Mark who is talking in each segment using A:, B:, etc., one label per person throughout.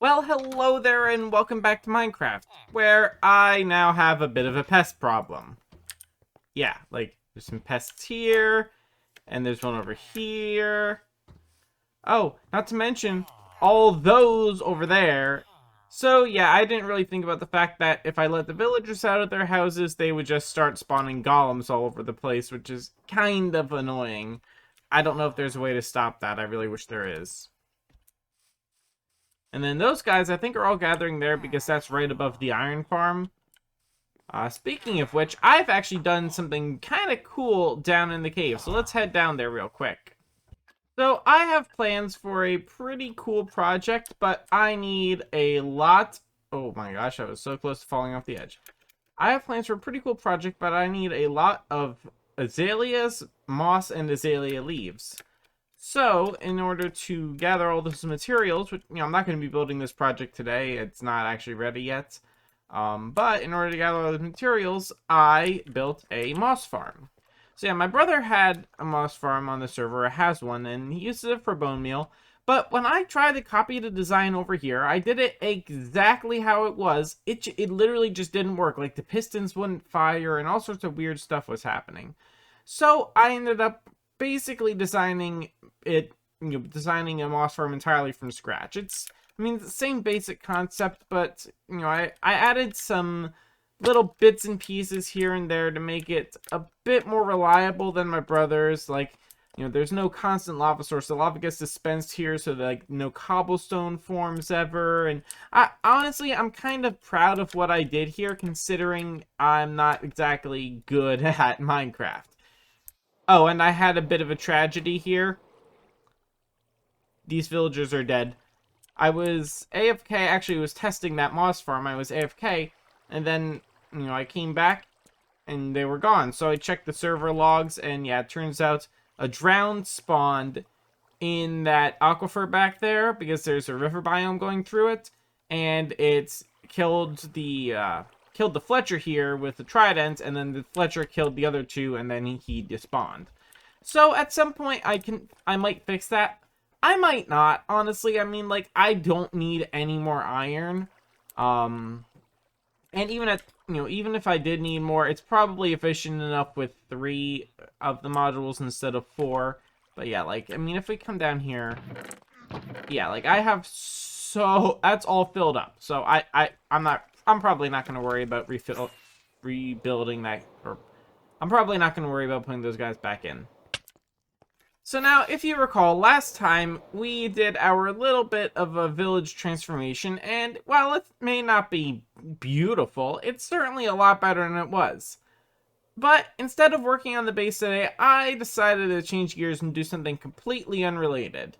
A: Well, hello there and welcome back to Minecraft, where I now have a bit of a pest problem. Yeah, like, there's some pests here, and there's one over here. Oh, not to mention, all those over there. So, yeah, I didn't really think about the fact that if I let the villagers out of their houses, they would just start spawning golems all over the place, which is kind of annoying. I don't know if there's a way to stop that. I really wish there is. And then those guys, I think, are all gathering there because that's right above the iron farm. Speaking of which, I've actually done something kind of cool down in the cave. So let's head down there real quick. So I have plans for a pretty cool project, but I need a lot... Oh my gosh, I was so close to falling off the edge. I have plans for a pretty cool project, but I need a lot of azaleas, moss, and azalea leaves. So, in order to gather all those materials, which, I'm not going to be building this project today, it's not actually ready yet. But in order to gather all the materials, I built a moss farm. So yeah, my brother had a moss farm on the server, or has one, and he uses it for bone meal. But when I tried to copy the design over here, I did it exactly how it was. It literally just didn't work. Like, the pistons wouldn't fire, and all sorts of weird stuff was happening. So, I ended up basically designing a moss farm entirely from scratch. It's the same basic concept, but, I added some little bits and pieces here and there to make it a bit more reliable than my brother's. Like, there's no constant lava source. The lava gets dispensed here, so like no cobblestone forms ever. And I'm kind of proud of what I did here, considering I'm not exactly good at Minecraft. Oh, and I had a bit of a tragedy here. These villagers are dead. I was AFK, actually was testing that moss farm. I was AFK, and then, I came back, and they were gone. So I checked the server logs, and yeah, it turns out a drowned spawned in that aquifer back there, because there's a river biome going through it, and it's killed the Fletcher here with the trident, and then the Fletcher killed the other two, and then he despawned. So at some point I might fix that. I might not, honestly. I don't need any more iron. And even if I did need more, it's probably efficient enough with 3 of the modules instead of 4. But yeah, if we come down here, yeah, I have that's all filled up. So I'm probably not going to worry about rebuilding that, or I'm probably not going to worry about putting those guys back in. So now, if you recall, last time we did our little bit of a village transformation, and while it may not be beautiful, it's certainly a lot better than it was. But instead of working on the base today, I decided to change gears and do something completely unrelated.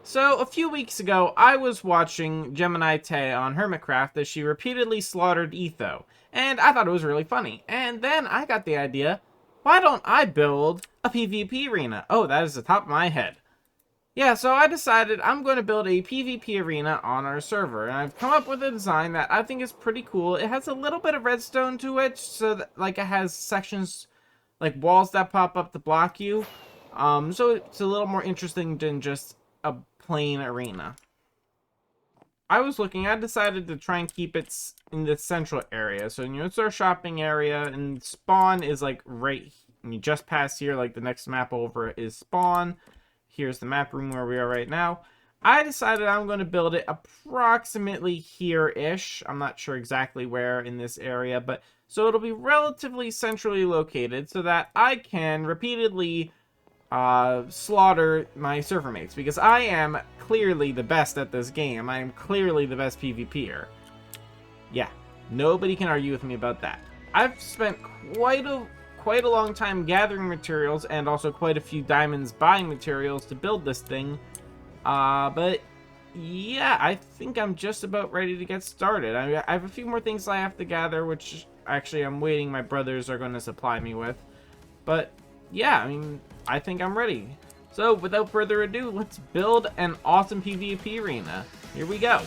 A: So, a few weeks ago, I was watching Geminitay on Hermitcraft as she repeatedly slaughtered Etho, and I thought it was really funny. And then I got the idea, why don't I build a PvP arena? Oh, that is the top of my head. Yeah, so I decided I'm going to build a PvP arena on our server, and I've come up with a design that I think is pretty cool. It has a little bit of redstone to it, so that, it has sections, like walls that pop up to block you. So it's a little more interesting than just a plain arena. I decided to try and keep it in the central area. So, it's our shopping area, and spawn is, right, just past here, the next map over is spawn. Here's the map room where we are right now. I decided I'm going to build it approximately here-ish. I'm not sure exactly where in this area, but so it'll be relatively centrally located so that I can repeatedly slaughter my server mates, because I am clearly the best at this game. I am clearly the best PvPer. Yeah, nobody can argue with me about that. I've spent quite a long time gathering materials, and also quite a few diamonds buying materials to build this thing. But yeah, I think I'm just about ready to get started. I have a few more things I have to gather, which actually I'm waiting my brothers are going to supply me with. But yeah, I think I'm ready. So without further ado, let's build an awesome PvP arena. Here we go.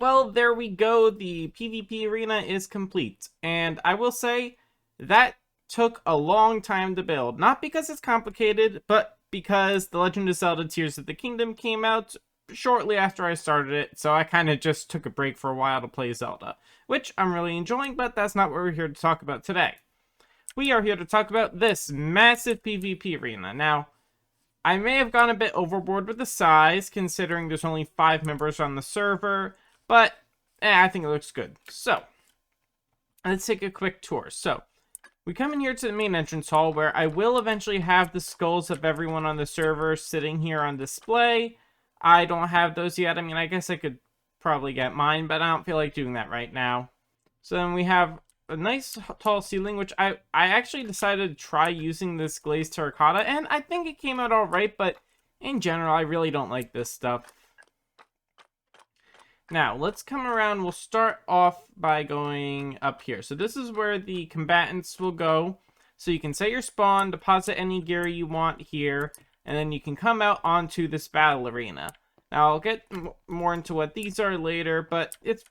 A: well, there we go. The PvP arena is complete. And I will say that took a long time to build. Not because it's complicated, but because The Legend of Zelda Tears of the Kingdom came out shortly after I started it. So I kind of just took a break for a while to play Zelda, which I'm really enjoying, but that's not what we're here to talk about today. We are here to talk about this massive PvP arena. Now, I may have gone a bit overboard with the size, considering there's only 5 members on the server, but I think it looks good. So, let's take a quick tour. So, we come in here to the main entrance hall, where I will eventually have the skulls of everyone on the server sitting here on display. I don't have those yet. I mean, I guess I could probably get mine, but I don't feel like doing that right now. So then we have a nice tall ceiling, which I actually decided to try using this glazed terracotta, and I think it came out alright, but in general, I really don't like this stuff. Now, let's come around. We'll start off by going up here. So this is where the combatants will go. So you can set your spawn, deposit any gear you want here, and then you can come out onto this battle arena. Now, I'll get more into what these are later, but it's,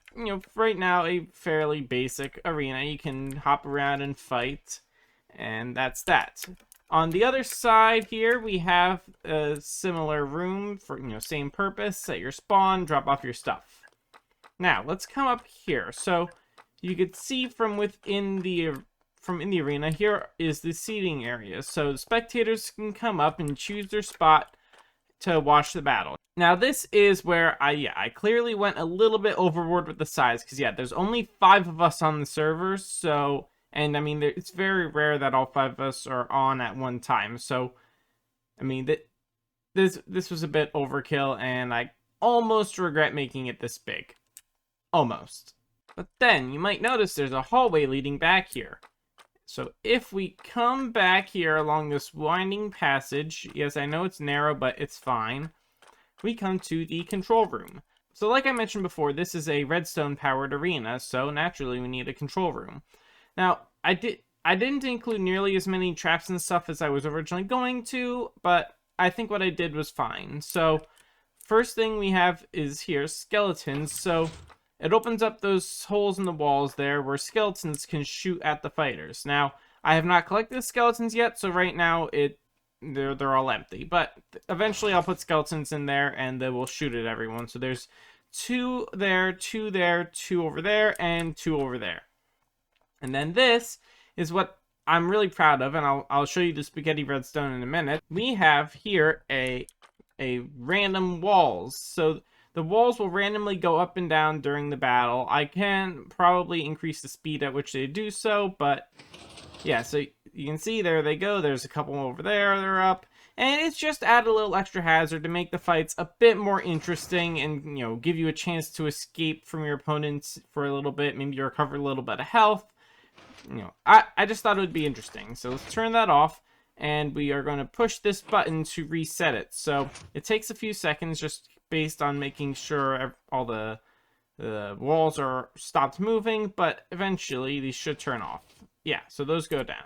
A: right now a fairly basic arena. You can hop around and fight, and that's that. On the other side here, we have a similar room for, same purpose. Set your spawn, drop off your stuff. Now, let's come up here. So, you could see from within the arena, here is the seating area. So, the spectators can come up and choose their spot to watch the battle. Now, this is where I clearly went a little bit overboard with the size, because, there's only 5 of us on the server, so, and, I mean, it's very rare that all 5 of us are on at one time, so, I mean, this was a bit overkill, and I almost regret making it this big. Almost. But then, you might notice there's a hallway leading back here. So if we come back here along this winding passage, yes, I know it's narrow, but it's fine. We come to the control room. So like I mentioned before, this is a redstone powered arena, so naturally we need a control room. Now, I didn't include nearly as many traps and stuff as I was originally going to, but I think what I did was fine. So first thing we have is here, skeletons. So it opens up those holes in the walls there where skeletons can shoot at the fighters. Now, I have not collected the skeletons yet, so right now they're all empty. But eventually I'll put skeletons in there and they will shoot at everyone. So there's 2 there, 2 there, 2 over there, and 2 over there. And then this is what I'm really proud of, and I'll show you the spaghetti redstone in a minute. We have here a random walls. So the walls will randomly go up and down during the battle. I can probably increase the speed at which they do so, but yeah, so you can see there they go. There's a couple over there, they're up. And it's just add a little extra hazard to make the fights a bit more interesting and, give you a chance to escape from your opponents for a little bit, maybe recover a little bit of health. I just thought it would be interesting. So let's turn that off, and we are going to push this button to reset it. So it takes a few seconds just based on making sure all the walls are stopped moving, but eventually these should turn off. Yeah, so those go down.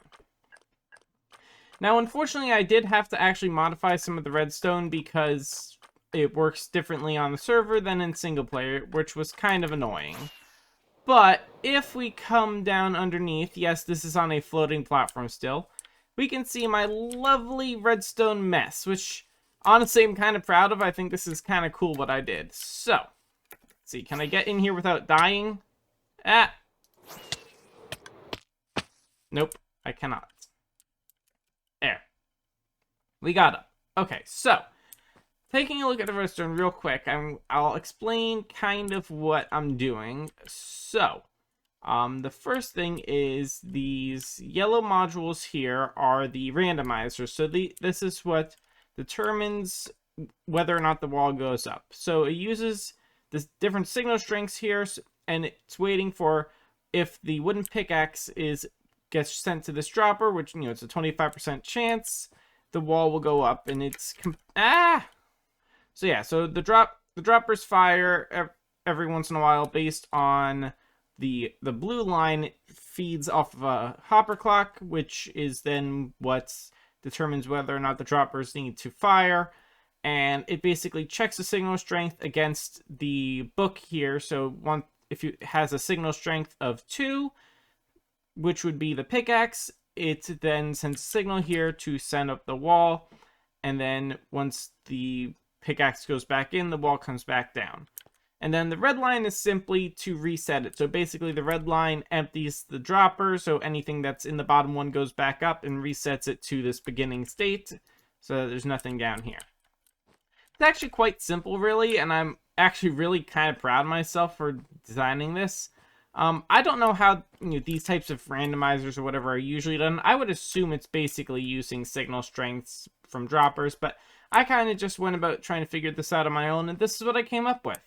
A: Now, unfortunately, I did have to actually modify some of the redstone because it works differently on the server than in single player, which was kind of annoying. But if we come down underneath, yes, this is on a floating platform still, we can see my lovely redstone mess, which honestly I'm kind of proud of. I think this is kind of cool what I did. So, let's see, can I get in here without dying? Nope, I cannot. There. We got up. Okay, so, taking a look at the redstone real quick, I'll explain kind of what I'm doing. So, the first thing is these yellow modules here are the randomizers. So this is what determines whether or not the wall goes up. So it uses this different signal strengths here, and it's waiting for if the wooden pickaxe gets sent to this dropper, which, it's a 25% chance, the wall will go up, and it's So yeah, so the droppers fire every once in a while based on the blue line feeds off of a hopper clock, which is then what determines whether or not the droppers need to fire. and it basically checks the signal strength against the book here. So if it has a signal strength of 2, which would be the pickaxe, it then sends a signal here to send up the wall, and then once the pickaxe goes back in, the wall comes back down. And then the red line is simply to reset it. So basically the red line empties the dropper, so anything that's in the bottom one goes back up and resets it to this beginning state, so that there's nothing down here. It's actually quite simple, really, and I'm actually really kind of proud of myself for designing this. I don't know how these types of randomizers or whatever are usually done. I would assume it's basically using signal strengths from droppers, but I kind of just went about trying to figure this out on my own, and this is what I came up with.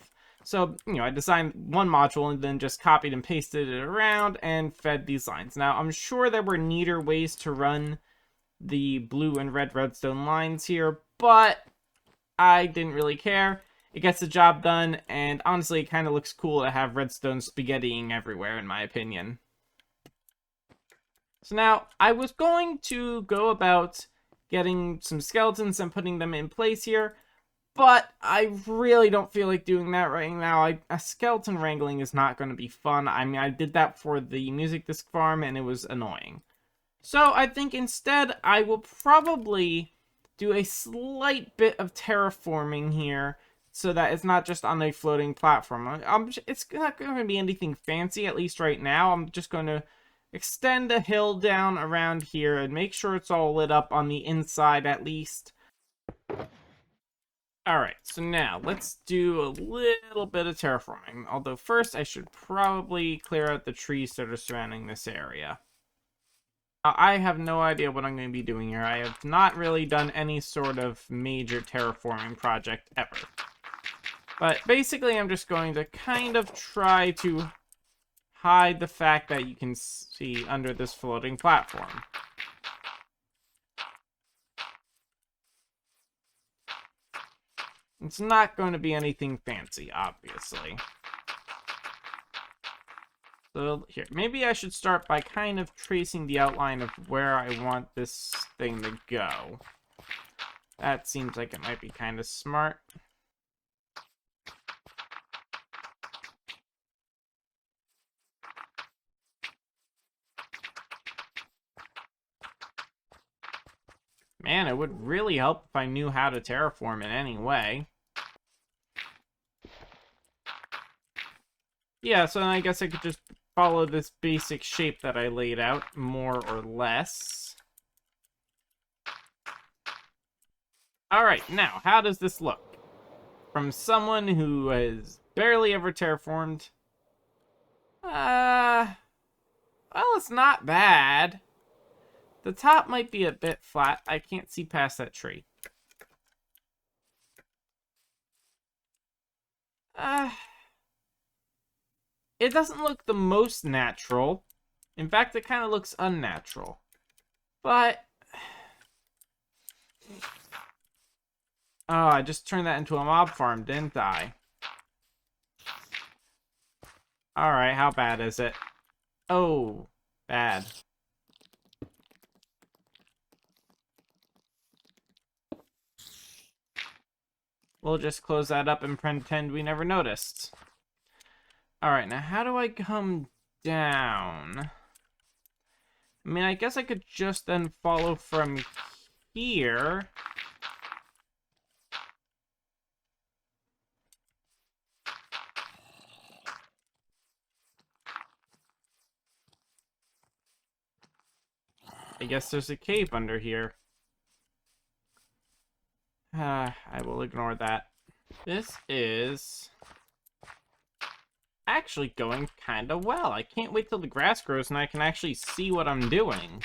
A: So, I designed one module and then just copied and pasted it around and fed these lines. Now, I'm sure there were neater ways to run the blue and red redstone lines here, but I didn't really care. It gets the job done, and honestly, it kind of looks cool to have redstone spaghettiing everywhere, in my opinion. So now, I was going to go about getting some skeletons and putting them in place here, but I really don't feel like doing that right now. A skeleton wrangling is not going to be fun. I mean, I did that for the music disc farm, and it was annoying. So I think instead, I will probably do a slight bit of terraforming here, so that it's not just on a floating platform. It's not going to be anything fancy, at least right now. I'm just going to extend a hill down around here and make sure it's all lit up on the inside at least. Alright, so now let's do a little bit of terraforming. Although first I should probably clear out the trees that are surrounding this area. Now, I have no idea what I'm going to be doing here. I have not really done any sort of major terraforming project ever. But basically I'm just going to kind of try to hide the fact that you can see under this floating platform. It's not going to be anything fancy, obviously. So here, maybe I should start by kind of tracing the outline of where I want this thing to go. That seems like it might be kind of smart. Man, it would really help if I knew how to terraform in any way. Yeah, so I guess I could just follow this basic shape that I laid out, more or less. Alright, now, how does this look? From someone who has barely ever terraformed. Well, it's not bad. The top might be a bit flat. I can't see past that tree. It doesn't look the most natural. In fact, it kind of looks unnatural. But... oh, I just turned that into a mob farm, didn't I? Alright, how bad is it? Oh, bad. We'll just close that up and pretend we never noticed. Alright, now how do I come down? I mean, I guess I could just then follow from here. I guess there's a cave under here. I will ignore that. This is actually going kind of well. I can't wait till the grass grows and I can actually see what I'm doing.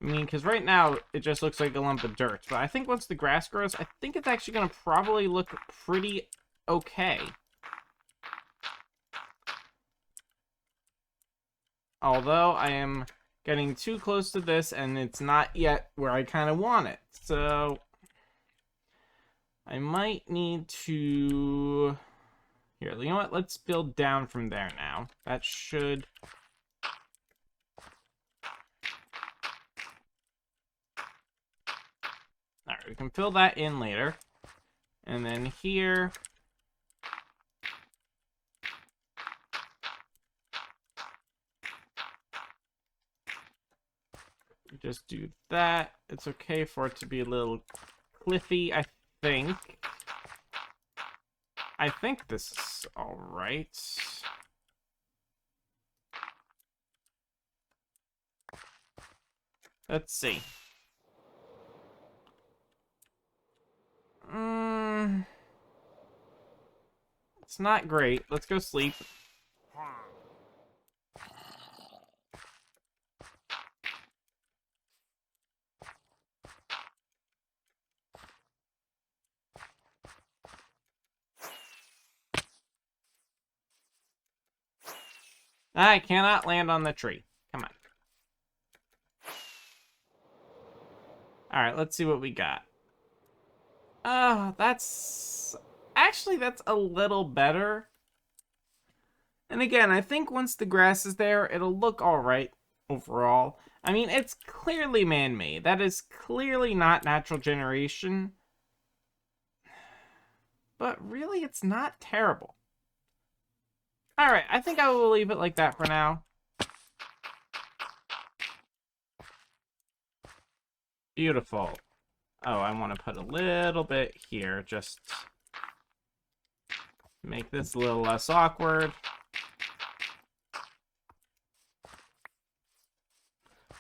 A: I mean, because right now it just looks like a lump of dirt. But I think once the grass grows, I think it's actually going to probably look pretty okay. Although I am getting too close to this and it's not yet where I kind of want it. So I might need to... here, you know what? Let's build down from there now. That should... Alright, we can fill that in later. And then here... just do that. It's okay for it to be a little cliffy, I think. I think this is alright. Let's see. It's not great. Let's go sleep. I cannot land on the tree. Come on. Alright, let's see what we got. That's... Actually, that's a little better. And again, I think once the grass is there, it'll look alright overall. I mean, it's clearly man-made. That is clearly not natural generation. But really, it's not terrible. Alright, I think I will leave it like that for now. Beautiful. Oh, I want to put a little bit here, just make this a little less awkward.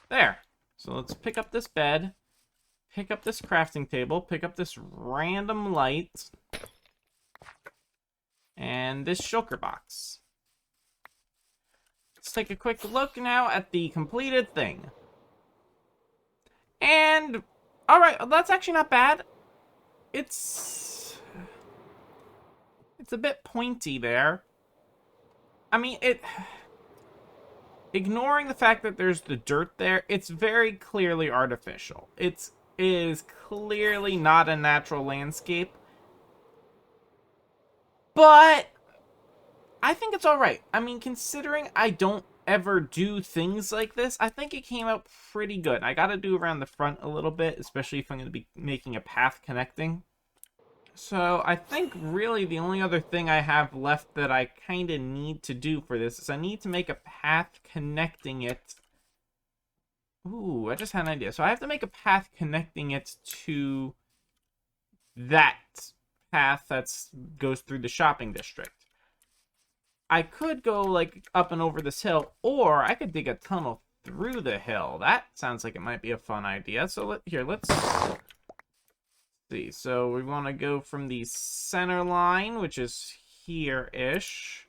A: There. So let's pick up this bed, pick up this crafting table, pick up this random light, and this shulker box. Let's take a quick look now at the completed thing. And, alright, that's actually not bad. It's a bit pointy there. I mean, ignoring the fact that there's the dirt there, it's very clearly artificial. It is clearly not a natural landscape. But I think it's alright. I mean, considering I don't ever do things like this, I think it came out pretty good. I gotta do around the front a little bit, especially if I'm gonna be making a path connecting. So I think really the only other thing I have left that I kind of need to do for this is I need to make a path connecting it. Ooh, I just had an idea. So I have to make a path connecting it to that path that goes through the shopping district. I could go like up and over this hill, or I could dig a tunnel through the hill. That sounds like it might be a fun idea. So let's see. So we want to go from the center line, which is here-ish.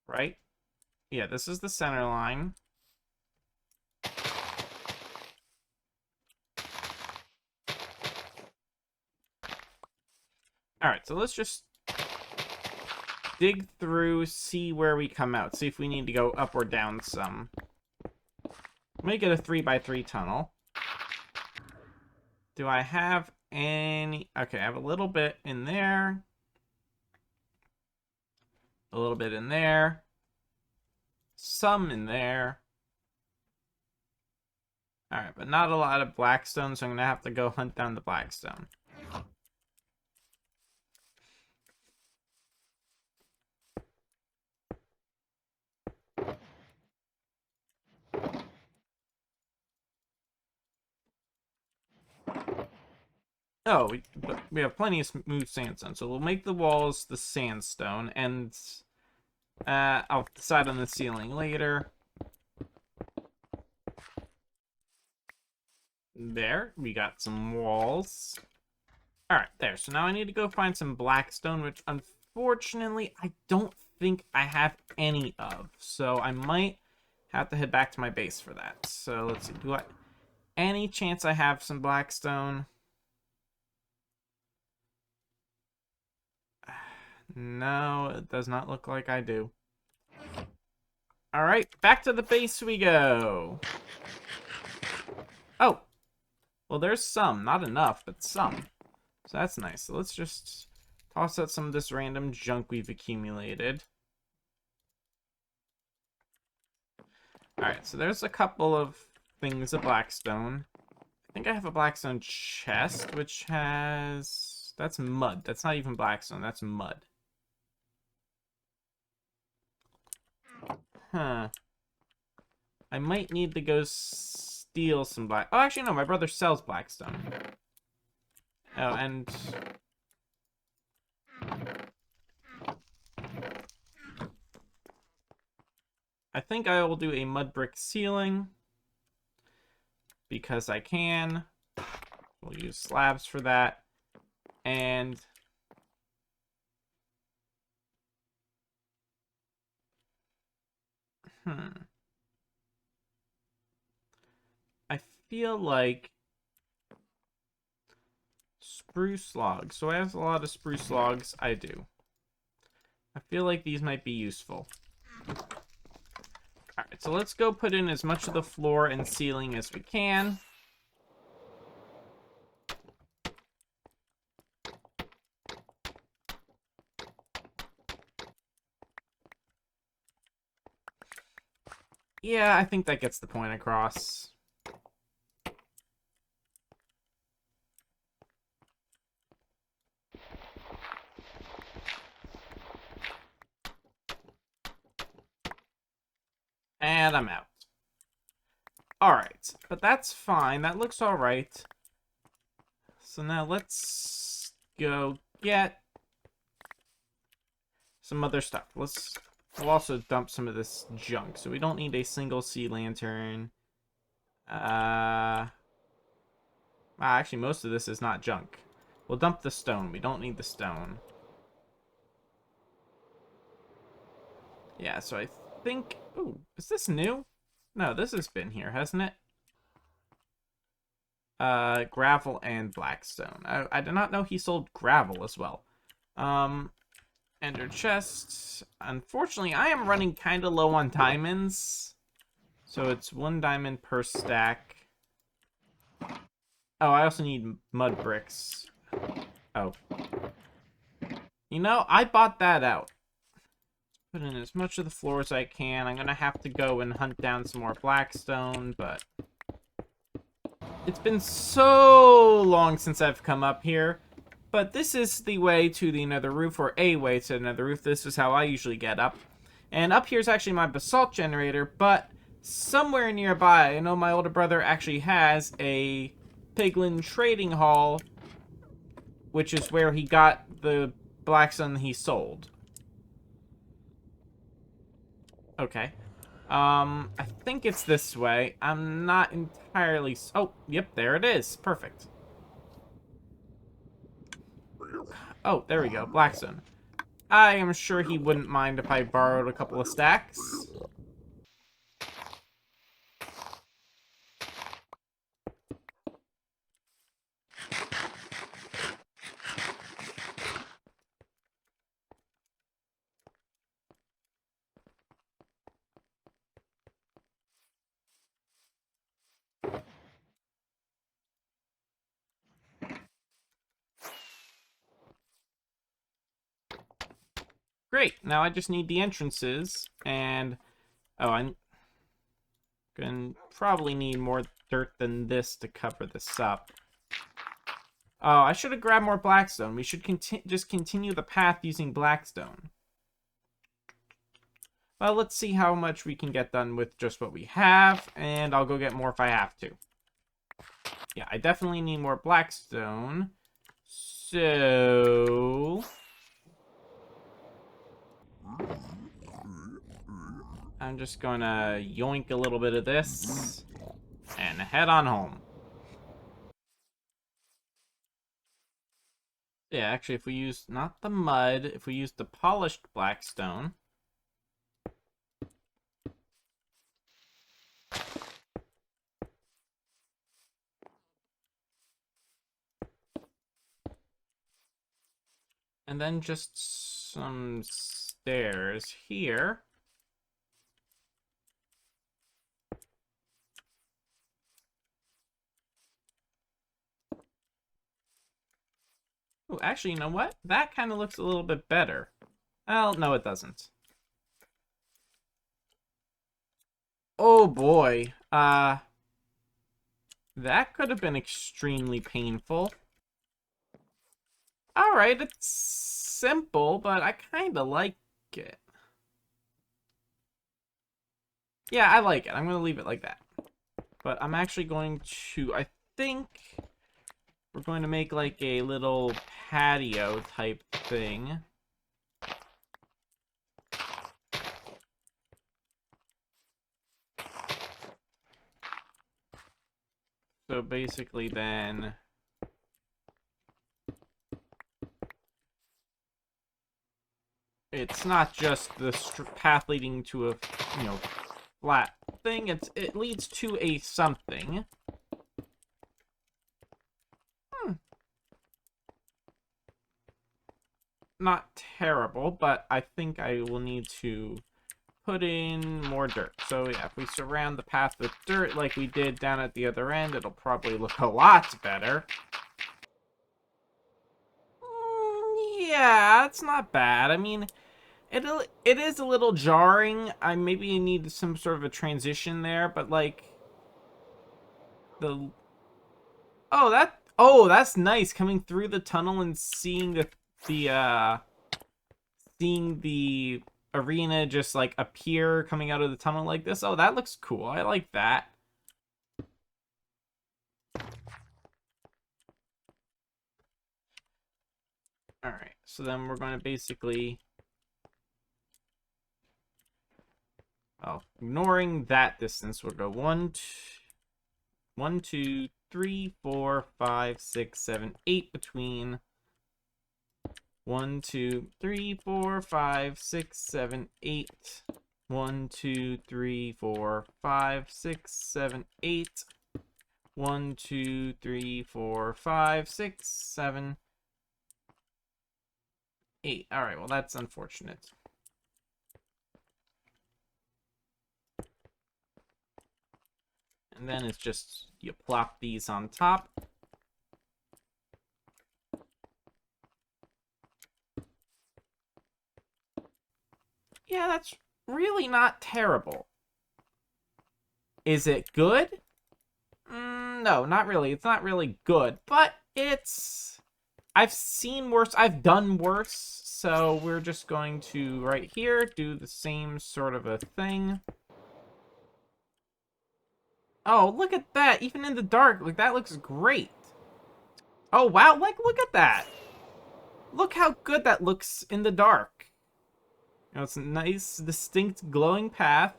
A: Right? Yeah, this is the center line. Alright, so let's just dig through, see where we come out. See if we need to go up or down some. Make it a 3x3 tunnel. Do I have any... Okay, I have a little bit in there. A little bit in there. Some in there. Alright, but not a lot of blackstone, so I'm going to have to go hunt down the blackstone. Oh, we have plenty of smooth sandstone, so we'll make the walls the sandstone, and I'll decide on the ceiling later. There, we got some walls. Alright, there. So now I need to go find some blackstone, which unfortunately I don't think I have any of. So I might have to head back to my base for that. So let's see. Do I... Any chance I have some blackstone? No, it does not look like I do. Alright, back to the base we go. Oh. Well, there's some. Not enough, but some. So that's nice. So let's just toss out some of this random junk we've accumulated. Alright, so there's a couple of things of blackstone. think I have a blackstone chest, which has... That's mud. That's not even blackstone. That's mud. Huh. I might need to go steal some black... Oh, actually, no. My brother sells blackstone. Oh, and... I think I will do a mud brick ceiling. Because I can. We'll use slabs for that. And... I feel like... Spruce logs. So I have a lot of spruce logs. I do. I feel like these might be useful. Alright, so let's go put in as much of the floor and ceiling as we can. Yeah, I think that gets the point across. And I'm out. Alright, but that's fine. That looks alright. So now let's go get some other stuff. We'll also dump some of this junk. So we don't need a single sea lantern. Actually, most of this is not junk. We'll dump the stone. We don't need the stone. Yeah, so I think... Ooh, is this new? No, this has been here, hasn't it? Gravel and blackstone. I did not know he sold gravel as well. Ender chests. Unfortunately, I am running kind of low on diamonds. So it's 1 diamond per stack. Oh, I also need mud bricks. Oh. You know, I bought that out. Put in as much of the floor as I can. I'm gonna have to go and hunt down some more blackstone, but... It's been so long since I've come up here. But this is the way to the nether roof, or a way to the nether roof. This is how I usually get up. And up here is actually my basalt generator, but somewhere nearby, I know my older brother actually has a piglin trading hall, which is where he got the blackstone he sold. Okay. I think it's this way. I'm not entirely... Oh, yep, there it is. Perfect. Oh, there we go. Blackstone. I am sure he wouldn't mind if I borrowed a couple of stacks. Great. Now I just need the entrances, and... Oh, I'm gonna probably need more dirt than this to cover this up. Oh, I should have grabbed more blackstone. We should just continue the path using blackstone. Well, let's see how much we can get done with just what we have, and I'll go get more if I have to. Yeah, I definitely need more blackstone. So... I'm just gonna yoink a little bit of this and head on home. Yeah, actually, if we use not the mud, if we use the polished blackstone. And then just some stairs here. Oh, actually, you know what? That kind of looks a little bit better. Well, no, it doesn't. Oh boy. That could have been extremely painful. Alright, it's simple, but I kind of like it. Yeah, I like it. I'm going to leave it like that. But I'm actually going to, I think we're going to make like a little patio type thing. So basically then, it's not just the path leading to a, flat thing. It leads to a something. Not terrible, but I think I will need to put in more dirt. So yeah, if we surround the path with dirt like we did down at the other end, it'll probably look a lot better. Yeah, it's not bad. I mean, it is a little jarring. I maybe need some sort of a transition there, but like the that's nice coming through the tunnel and seeing the seeing the arena just like appear coming out of the tunnel like this. Oh, that looks cool. I like that. All right, so then we're going to basically, ignoring that distance, we'll go 1, 2, 3, 4, 5, 6, 7, 8 between 1, 2, 3, 4, 5, 6, 7, 8. 1, 2, 3, 4, 5, 6, 7, 8. 1, 2, 3, 4, 5, 6, 7, 8. All right, well, that's unfortunate. And then it's just, you plop these on top. Yeah, that's really not terrible. Is it good? No, not really. It's not really good, but it's... I've seen worse. I've done worse. So we're just going to, right here, do the same sort of a thing. Oh, look at that. Even in the dark, like, that looks great. Oh, wow. Like, look at that. Look how good that looks in the dark. It's a nice, distinct, glowing path.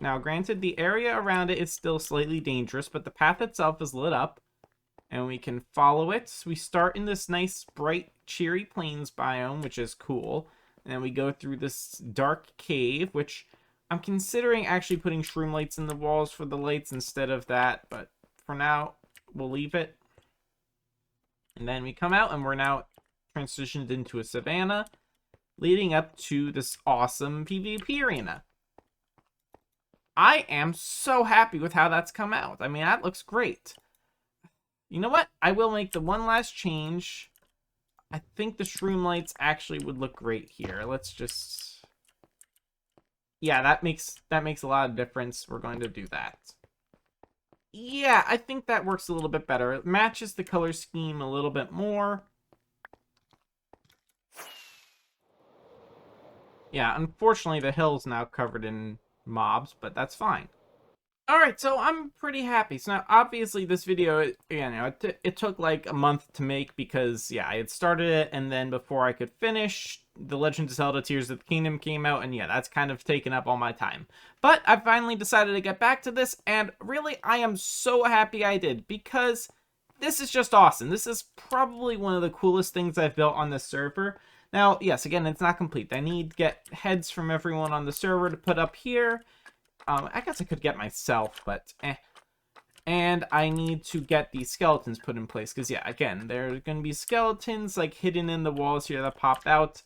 A: Now, granted, the area around it is still slightly dangerous, but the path itself is lit up. And we can follow it. We start in this nice, bright, cheery plains biome, which is cool. And then we go through this dark cave, which I'm considering actually putting shroom lights in the walls for the lights instead of that. But for now, we'll leave it. And then we come out, and we're now transitioned into a savanna, leading up to this awesome PvP arena. I am so happy with how that's come out. I mean, that looks great. You know what? I will make the one last change. I think the shroom lights actually would look great here. Let's just... Yeah, that makes a lot of difference. We're going to do that. Yeah, I think that works a little bit better. It matches the color scheme a little bit more. Yeah, unfortunately the hill's now covered in mobs, but that's fine. Alright, so I'm pretty happy. So now, obviously, this video, it took like a month to make because, yeah, I had started it, and then before I could finish, The Legend of Zelda Tears of the Kingdom came out, and yeah, that's kind of taken up all my time. But I finally decided to get back to this, and really, I am so happy I did, because this is just awesome. This is probably one of the coolest things I've built on this server. Now, yes, again, it's not complete. I need to get heads from everyone on the server to put up here. I guess I could get myself, but And I need to get these skeletons put in place, because, yeah, again, there are going to be skeletons, like, hidden in the walls here that pop out.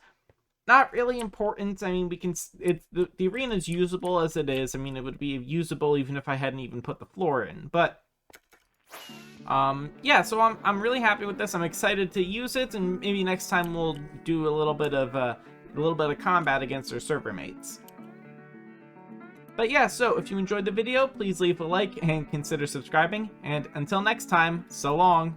A: Not really important. I mean, the arena's usable as it is. I mean, it would be usable even if I hadn't even put the floor in, but... yeah, so I'm really happy with this. I'm excited to use it, and maybe next time we'll do a little bit of combat against our server mates. But yeah, so if you enjoyed the video, please leave a like and consider subscribing. And until next time, so long!